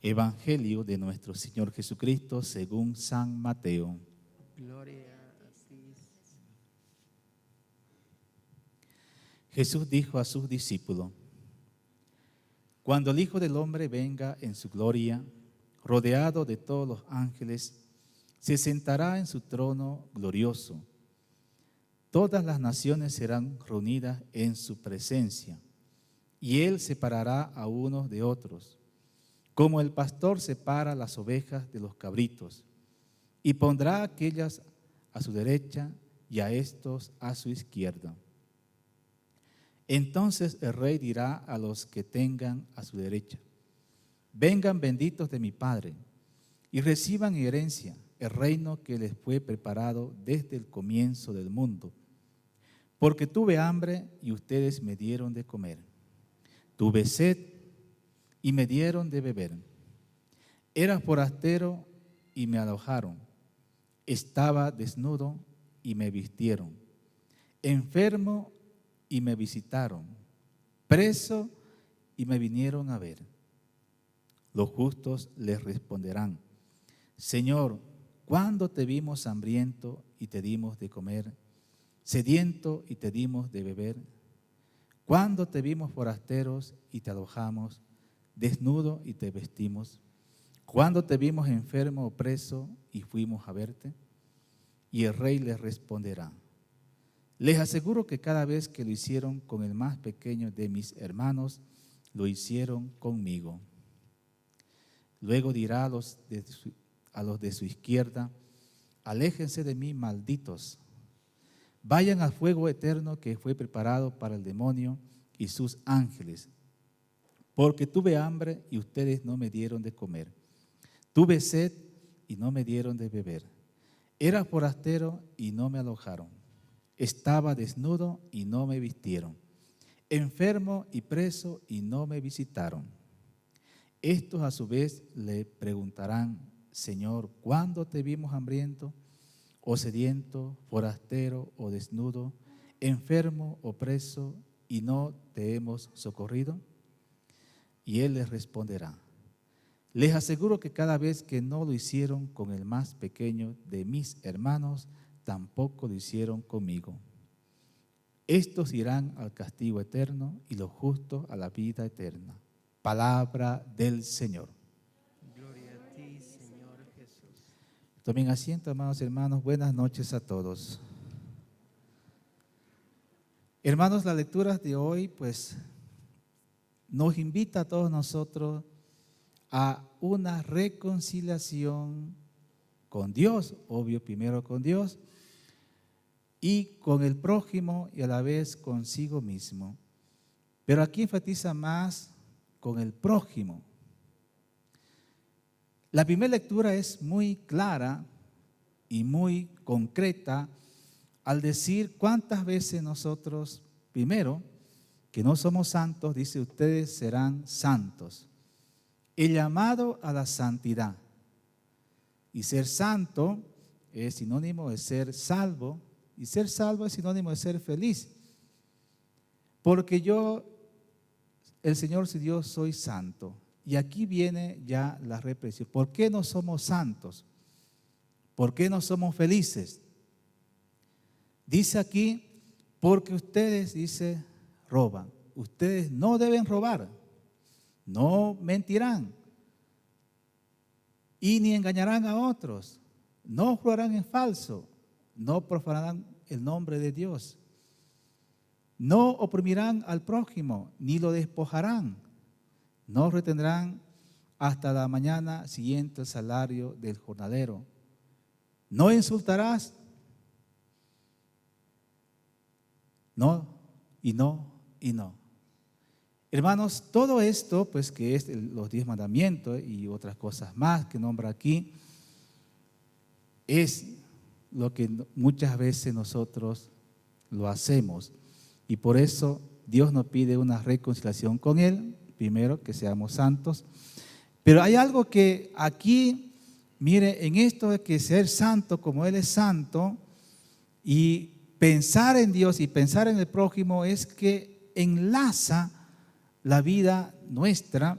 Evangelio de nuestro Señor Jesucristo según San Mateo. Gloria a ti. Jesús dijo a sus discípulos: cuando el Hijo del Hombre venga en su gloria, rodeado de todos los ángeles, se sentará en su trono glorioso. Todas las naciones serán reunidas en su presencia, y Él separará a unos de otros, como el pastor separa las ovejas de los cabritos, y pondrá a aquellas a su derecha y a estos a su izquierda. Entonces el rey dirá a los que tengan a su derecha: vengan benditos de mi Padre, y reciban en herencia el reino que les fue preparado desde el comienzo del mundo. Porque tuve hambre y ustedes me dieron de comer. Tuve sed y me dieron de beber. Era forastero y me alojaron. Estaba desnudo y me vistieron. Enfermo y me visitaron. Preso y me vinieron a ver. Los justos les responderán: Señor, ¿cuándo te vimos hambriento y te dimos de comer? Sediento y te dimos de beber. ¿Cuándo te vimos forasteros y te alojamos? Desnudo y te vestimos. ¿Cuándo te vimos enfermo o preso y fuimos a verte? Y el rey les responderá: les aseguro que cada vez que lo hicieron con el más pequeño de mis hermanos, lo hicieron conmigo. Luego dirá a los de su izquierda: aléjense de mí, malditos. Vayan al fuego eterno que fue preparado para el demonio y sus ángeles. Porque tuve hambre y ustedes no me dieron de comer. Tuve sed y no me dieron de beber. Era forastero y no me alojaron. Estaba desnudo y no me vistieron. Enfermo y preso y no me visitaron. Estos a su vez le preguntarán: Señor, ¿cuándo te vimos hambriento, o sediento, forastero o desnudo, enfermo o preso, y no te hemos socorrido? Y Él les responderá: les aseguro que cada vez que no lo hicieron con el más pequeño de mis hermanos, tampoco lo hicieron conmigo. Estos irán al castigo eterno y los justos a la vida eterna. Palabra del Señor. Gloria a ti, Señor Jesús. Tomen asiento, amados hermanos. Buenas noches a todos. Hermanos, la lectura de hoy pues nos invita a todos nosotros a una reconciliación con Dios, obvio, primero con Dios, y con el prójimo y a la vez consigo mismo. Pero aquí enfatiza más con el prójimo. La primera lectura es muy clara y muy concreta al decir cuántas veces nosotros, primero, que no somos santos, dice: ustedes serán santos. El llamado a la santidad. Y ser santo es sinónimo de ser salvo, y ser salvo es sinónimo de ser feliz. Porque yo, el Señor su Dios, soy santo. Y aquí viene ya la reflexión. ¿Por qué no somos santos? ¿Por qué no somos felices? Dice aquí: porque ustedes, dice, roban. Ustedes no deben robar. No mentirán. Y ni engañarán a otros. No jurarán en falso. No profanarán el nombre de Dios. No oprimirán al prójimo, ni lo despojarán. No retendrán hasta la mañana siguiente el salario del jornalero. No insultarás. No, y no, y no. Hermanos, todo esto, pues que es los 10 mandamientos y otras cosas más que nombra aquí, es lo que muchas veces nosotros lo hacemos. Y por eso Dios nos pide una reconciliación con Él, primero que seamos santos. Pero hay algo que aquí, mire, en esto de que ser santo como Él es santo y pensar en Dios y pensar en el prójimo, es que enlaza la vida nuestra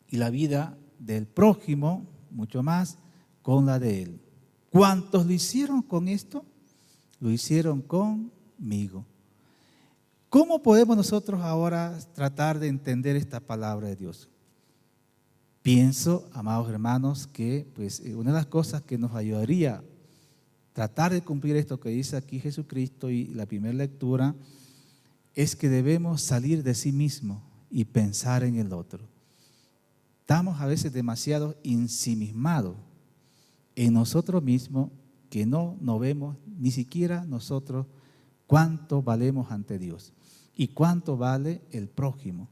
y la vida del prójimo, mucho más con la de él. ¿Cuántos lo hicieron con esto? Lo hicieron conmigo. ¿Cómo podemos nosotros ahora tratar de entender esta palabra de Dios? Pienso, amados hermanos, que pues, una de las cosas que nos ayudaría a tratar de cumplir esto que dice aquí Jesucristo y la primera lectura es que debemos salir de sí mismo y pensar en el otro. Estamos a veces demasiado ensimismados en nosotros mismos que no nos vemos ni siquiera nosotros cuánto valemos ante Dios y cuánto vale el prójimo.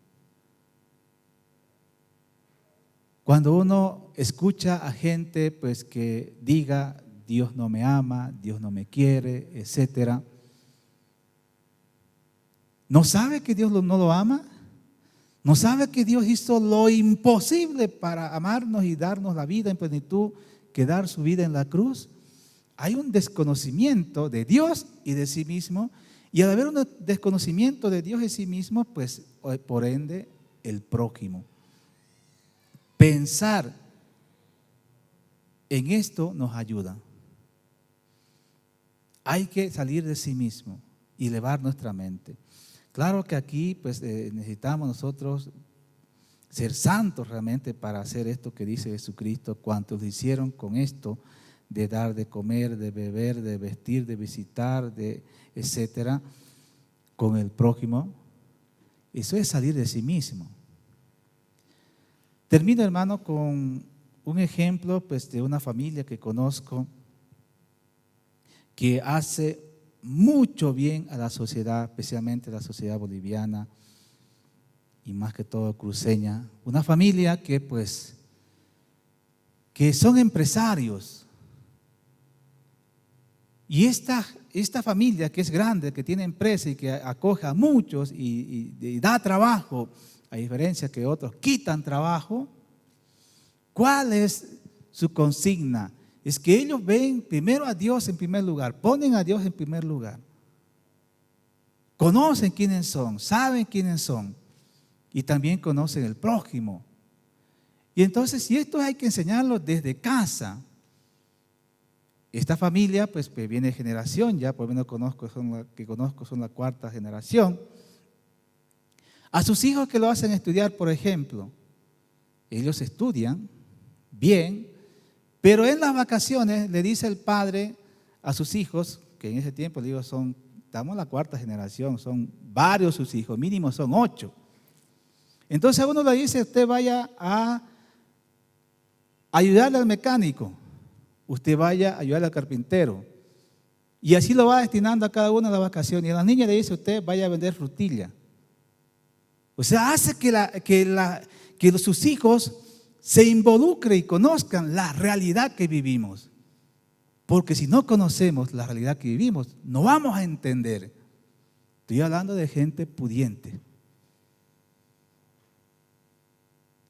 Cuando uno escucha a gente pues que diga Dios no me ama, Dios no me quiere, etcétera, ¿no sabe que Dios no lo ama? ¿No sabe que Dios hizo lo imposible para amarnos y darnos la vida en plenitud, que dar su vida en la cruz? Hay un desconocimiento de Dios y de sí mismo, y al haber un desconocimiento de Dios y sí mismo, pues por ende el prójimo. Pensar en esto nos ayuda. Hay que salir de sí mismo y elevar nuestra mente. Claro que aquí pues necesitamos nosotros ser santos realmente para hacer esto que dice Jesucristo. Cuantos lo hicieron con esto, de dar, de comer, de beber, de vestir, de visitar, de etcétera, con el prójimo, eso es salir de sí mismo. Termino, hermano, con un ejemplo pues, de una familia que conozco que hace mucho bien a la sociedad, especialmente a la sociedad boliviana y más que todo cruceña. Una familia que pues que son empresarios. Y esta familia que es grande, que tiene empresa y que acoge a muchos y da trabajo, a diferencia que otros quitan trabajo, ¿cuál es su consigna? Es que ellos ven primero a Dios en primer lugar, ponen a Dios en primer lugar. Conocen quiénes son, saben quiénes son y también conocen el prójimo. Y entonces, si esto hay que enseñarlo desde casa, esta familia pues viene de generación, ya por lo menos conozco son la cuarta generación. A sus hijos que lo hacen estudiar, por ejemplo, ellos estudian bien, pero en las vacaciones le dice el padre a sus hijos, que en ese tiempo le digo estamos en la cuarta generación, son varios sus hijos, mínimo son 8. Entonces a uno le dice, usted vaya a ayudarle al mecánico, usted vaya a ayudarle al carpintero. Y así lo va destinando a cada una de las vacaciones. Y a las niñas le dice, usted vaya a vender frutilla. O sea, hace que sus hijos se involucren y conozcan la realidad que vivimos. Porque si no conocemos la realidad que vivimos, no vamos a entender. Estoy hablando de gente pudiente.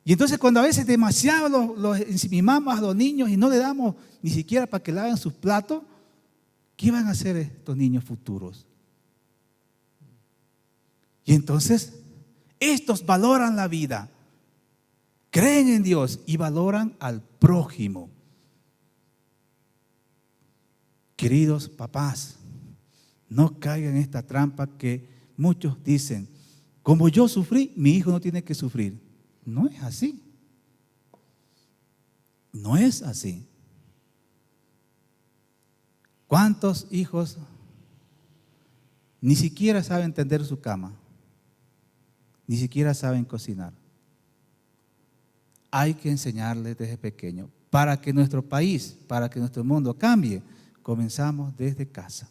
Y entonces cuando a veces demasiado los ensimimamos a los niños y no le damos ni siquiera para que laven sus platos, ¿qué van a hacer estos niños futuros? Y entonces estos valoran la vida, creen en Dios y valoran al prójimo. Queridos papás, no caigan en esta trampa que muchos dicen, como yo sufrí, mi hijo no tiene que sufrir. No es así. No es así. ¿Cuántos hijos ni siquiera saben tender su cama? Ni siquiera saben cocinar. Hay que enseñarles desde pequeño. Para que nuestro país, para que nuestro mundo cambie, comenzamos desde casa.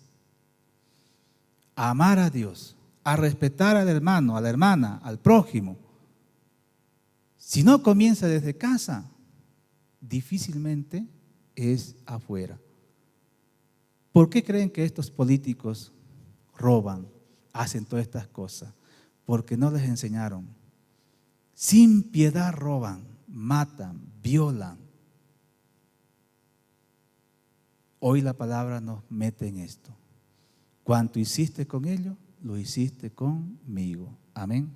A amar a Dios, a respetar al hermano, a la hermana, al prójimo. Si no comienza desde casa, difícilmente es afuera. ¿Por qué creen que estos políticos roban, hacen todas estas cosas? Porque no les enseñaron. Sin piedad roban, matan, violan. Hoy la palabra nos mete en esto. Cuanto hiciste con ellos, lo hiciste conmigo. Amén.